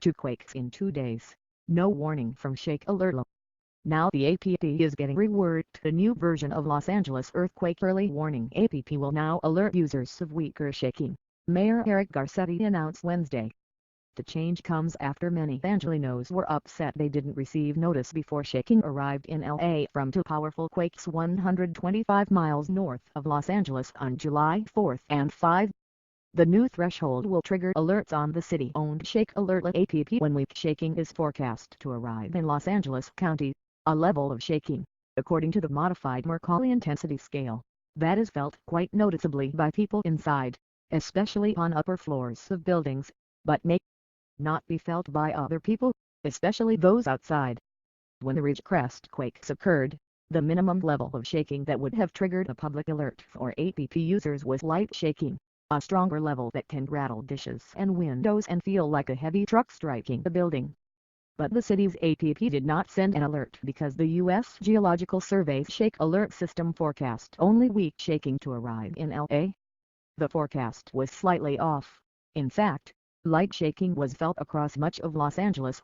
2 quakes in 2 days. No warning from ShakeAlertLA. Now the APP is getting reworked. The new version of Los Angeles Earthquake Early Warning APP will now alert users of weaker shaking, Mayor Eric Garcetti announced Wednesday. The change comes after many Angelenos were upset they didn't receive notice before shaking arrived in LA from 2 powerful quakes 125 miles north of Los Angeles on July 4 and 5. The new threshold will trigger alerts on the city-owned ShakeAlertLA app when weak shaking is forecast to arrive in Los Angeles County, a level of shaking, according to the Modified Mercalli Intensity Scale, that is felt quite noticeably by people inside, especially on upper floors of buildings, but may not be felt by other people, especially those outside. When the ridge crest quakes occurred, the minimum level of shaking that would have triggered a public alert for app users was light shaking, a stronger level that can rattle dishes and windows and feel like a heavy truck striking the building. But the city's app did not send an alert because the U.S. Geological Survey's Shake Alert system forecast only weak shaking to arrive in LA. The forecast was slightly off. In fact, light shaking was felt across much of Los Angeles.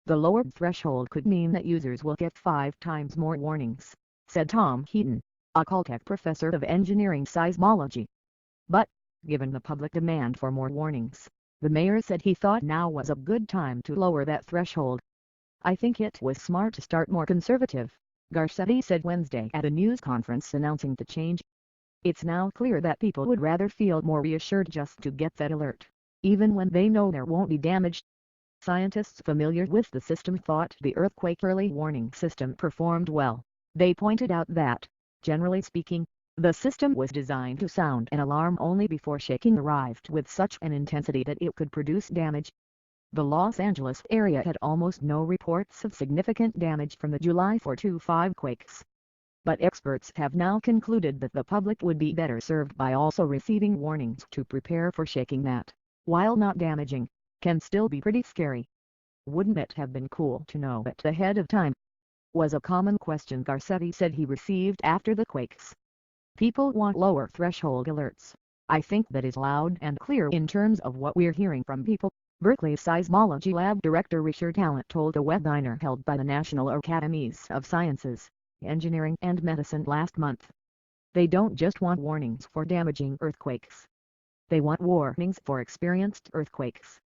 The lowered threshold could mean that users will get 5 times more warnings, said Tom Heaton, a Caltech professor of engineering seismology. But, given the public demand for more warnings, the mayor said he thought now was a good time to lower that threshold. I think it was smart to start more conservative, Garcetti said Wednesday at a news conference announcing the change. It's now clear that people would rather feel more reassured just to get that alert, even when they know there won't be damage. Scientists familiar with the system thought the earthquake early warning system performed well. They pointed out that, generally speaking, the system was designed to sound an alarm only before shaking arrived with such an intensity that it could produce damage. The Los Angeles area had almost no reports of significant damage from the July 4-5 quakes. But experts have now concluded that the public would be better served by also receiving warnings to prepare for shaking that, while not damaging, can still be pretty scary. Wouldn't it have been cool to know it ahead of time? Was a common question Garcetti said he received after the quakes. People want lower threshold alerts. I think that is loud and clear in terms of what we're hearing from people, Berkeley Seismology Lab Director Richard Talent told a webinar held by the National Academies of Sciences, Engineering and Medicine last month. They don't just want warnings for damaging earthquakes. They want warnings for experienced earthquakes.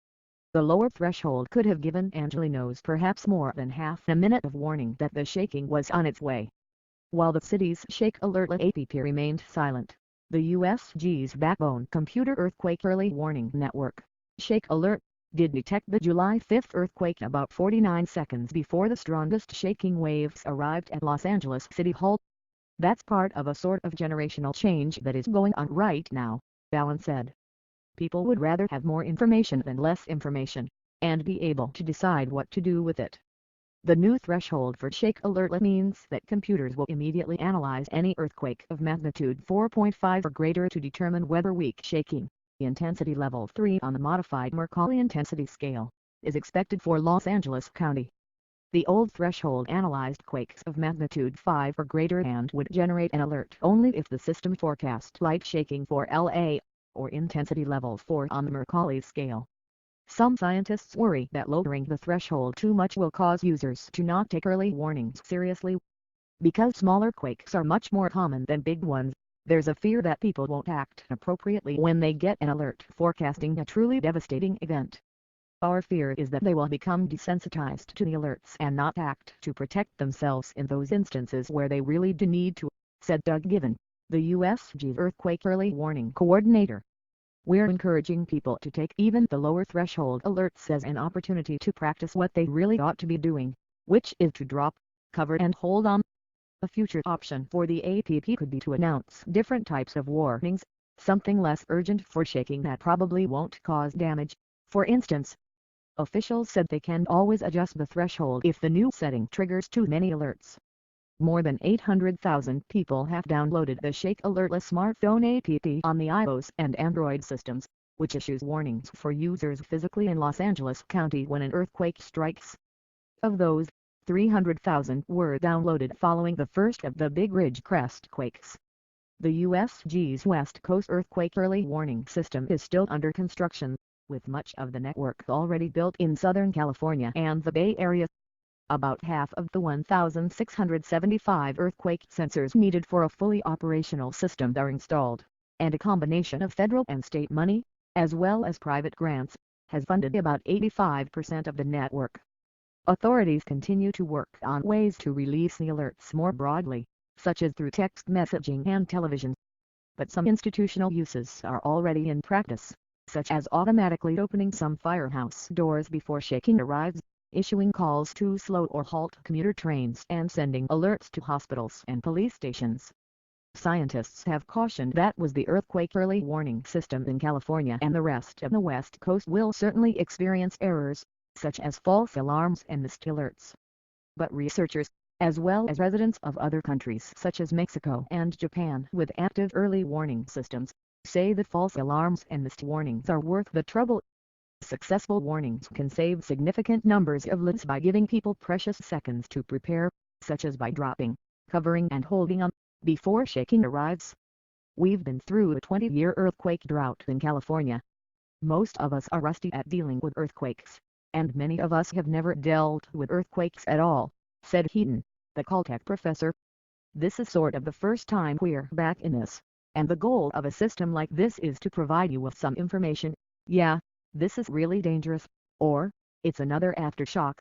The lower threshold could have given Angelenos perhaps more than half a minute of warning that the shaking was on its way. While the city's ShakeAlertLA app remained silent, the USG's backbone computer earthquake early warning network, ShakeAlert, did detect the July 5 earthquake about 49 seconds before the strongest shaking waves arrived at Los Angeles City Hall. That's part of a sort of generational change that is going on right now, Fallon said. People would rather have more information than less information, and be able to decide what to do with it. The new threshold for ShakeAlertLA means that computers will immediately analyze any earthquake of magnitude 4.5 or greater to determine whether weak shaking, intensity level 3 on the Modified Mercalli Intensity Scale, is expected for Los Angeles County. The old threshold analyzed quakes of magnitude 5 or greater and would generate an alert only if the system forecast light shaking for LA, or intensity level 4 on the Mercalli scale. Some scientists worry that lowering the threshold too much will cause users to not take early warnings seriously. Because smaller quakes are much more common than big ones, there's a fear that people won't act appropriately when they get an alert forecasting a truly devastating event. Our fear is that they will become desensitized to the alerts and not act to protect themselves in those instances where they really do need to, said Doug Given, the USG's Earthquake Early Warning Coordinator. We're encouraging people to take even the lower threshold alerts as an opportunity to practice what they really ought to be doing, which is to drop, cover and hold on. A future option for the app could be to announce different types of warnings, something less urgent for shaking that probably won't cause damage. For instance, officials said they can always adjust the threshold if the new setting triggers too many alerts. More than 800,000 people have downloaded the ShakeAlertLA smartphone app on the iOS and Android systems, which issues warnings for users physically in Los Angeles County when an earthquake strikes. Of those, 300,000 were downloaded following the first of the big ridge crest quakes. The USG's West Coast Earthquake Early Warning System is still under construction, with much of the network already built in Southern California and the Bay Area. About half of the 1,675 earthquake sensors needed for a fully operational system are installed, and a combination of federal and state money, as well as private grants, has funded about 85% of the network. Authorities continue to work on ways to release the alerts more broadly, such as through text messaging and television. But some institutional uses are already in practice, such as automatically opening some firehouse doors before shaking arrives, issuing calls to slow or halt commuter trains, and sending alerts to hospitals and police stations. Scientists have cautioned that was the earthquake early warning system in California and the rest of the West Coast will certainly experience errors, such as false alarms and missed alerts. But researchers, as well as residents of other countries such as Mexico and Japan with active early warning systems, say that false alarms and missed warnings are worth the trouble. Successful warnings can save significant numbers of lives by giving people precious seconds to prepare, such as by dropping, covering and holding on, before shaking arrives. We've been through a 20-year earthquake drought in California. Most of us are rusty at dealing with earthquakes, and many of us have never dealt with earthquakes at all, said Heaton, the Caltech professor. This is sort of the first time we're back in this, and the goal of a system like this is to provide you with some information. Yeah, this is really dangerous, or, it's another aftershock,